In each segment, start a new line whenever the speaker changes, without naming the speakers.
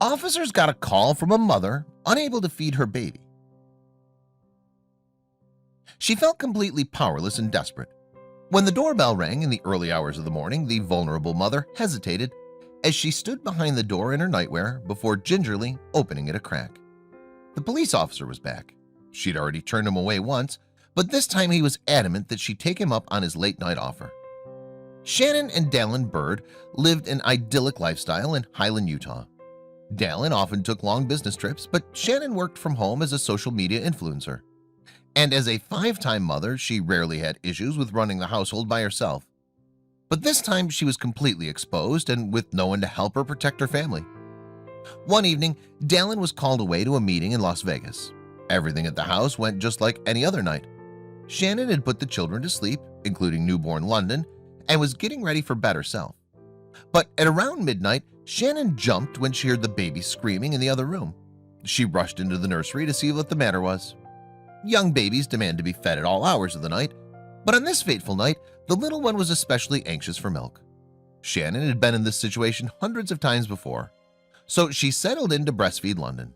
Officers got a call from a mother unable to feed her baby. She felt completely powerless and desperate. When the doorbell rang in the early hours of the morning, the vulnerable mother hesitated as she stood behind the door in her nightwear before gingerly opening it a crack. The police officer was back. She'd already turned him away once, but this time he was adamant that she take him up on his late-night offer. Shannon and Shannon Bird lived an idyllic lifestyle in Highland, Utah. Dallin often took long business trips, but Shannon worked from home as a social media influencer. And as a five-time mother, she rarely had issues with running the household by herself. But this time she was completely exposed and with no one to help her protect her family. One evening, Dallin was called away to a meeting in Las Vegas. Everything at the house went just like any other night. Shannon had put the children to sleep, including newborn London, and was getting ready for bed herself. But at around midnight, Shannon jumped when she heard the baby screaming in the other room. She rushed into the nursery to see what the matter was. Young babies demand to be fed at all hours of the night, but on this fateful night, the little one was especially anxious for milk. Shannon had been in this situation hundreds of times before, so she settled in to breastfeed London.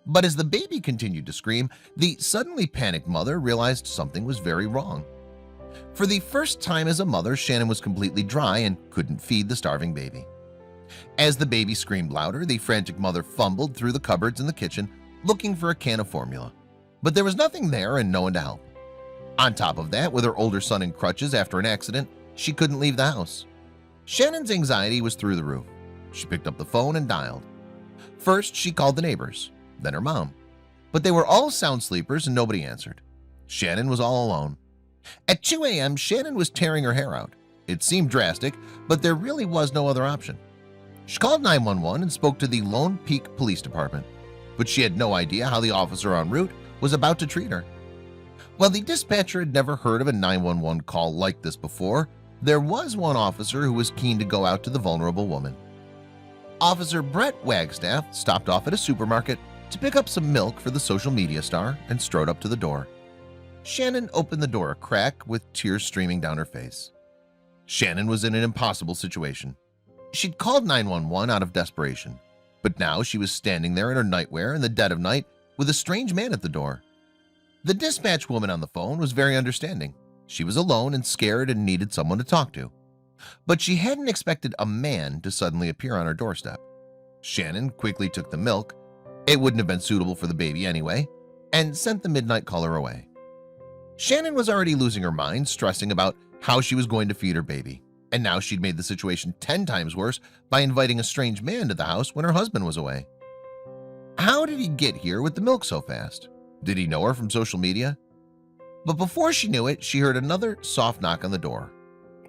But as the baby continued to scream, the suddenly panicked mother realized something was very wrong. For the first time as a mother, Shannon was completely dry and couldn't feed the starving baby. As the baby screamed louder, the frantic mother fumbled through the cupboards in the kitchen looking for a can of formula. But there was nothing there and no one to help. On top of that, with her older son in crutches after an accident, she couldn't leave the house. Shannon's anxiety was through the roof. She picked up the phone and dialed. First, she called the neighbors, then her mom. But they were all sound sleepers and nobody answered. Shannon was all alone. At 2 a.m., Shannon was tearing her hair out. It seemed drastic, but there really was no other option. She called 911 and spoke to the Lone Peak Police Department, but she had no idea how the officer en route was about to treat her. While the dispatcher had never heard of a 911 call like this before, there was one officer who was keen to go out to the vulnerable woman. Officer Brett Wagstaff stopped off at a supermarket to pick up some milk for the social media star and strode up to the door. Shannon opened the door a crack with tears streaming down her face. Shannon was in an impossible situation. She'd called 911 out of desperation, but now she was standing there in her nightwear in the dead of night with a strange man at the door. The dispatch woman on the phone was very understanding. She was alone and scared and needed someone to talk to. But she hadn't expected a man to suddenly appear on her doorstep. Shannon quickly took the milk, it wouldn't have been suitable for the baby anyway, and sent the midnight caller away. Shannon was already losing her mind, stressing about how she was going to feed her baby, and now she'd made the situation 10 times worse by inviting a strange man to the house when her husband was away. How did he get here with the milk so fast? Did he know her from social media? But before she knew it, she heard another soft knock on the door.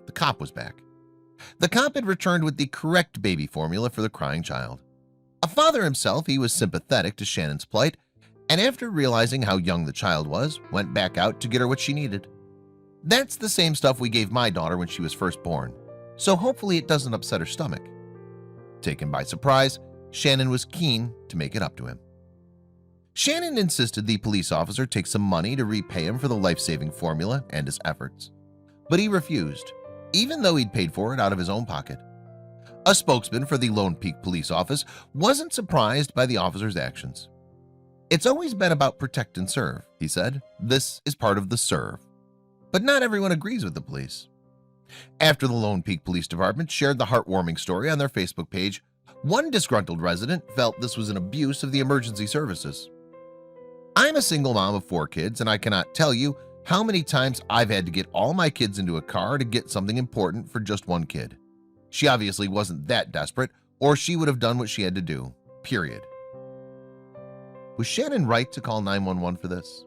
The cop was back. The cop had returned with the correct baby formula for the crying child. A father himself, he was sympathetic to Shannon's plight, and after realizing how young the child was, went back out to get her what she needed. That's the same stuff we gave my daughter when she was first born, so hopefully it doesn't upset her stomach. Taken by surprise, Shannon was keen to make it up to him. Shannon insisted the police officer take some money to repay him for the life-saving formula and his efforts, but he refused, even though he'd paid for it out of his own pocket. A spokesman for the Lone Peak Police Office wasn't surprised by the officer's actions. "It's always been about protect and serve," he said. "This is part of the serve." But not everyone agrees with the police. After the Lone Peak Police Department shared the heartwarming story on their Facebook page, one disgruntled resident felt this was an abuse of the emergency services. "I'm a single mom of 4 kids, and I cannot tell you how many times I've had to get all my kids into a car to get something important for just one kid. She obviously wasn't that desperate, or she would have done what she had to do, period." Was Shannon right to call 911 for this?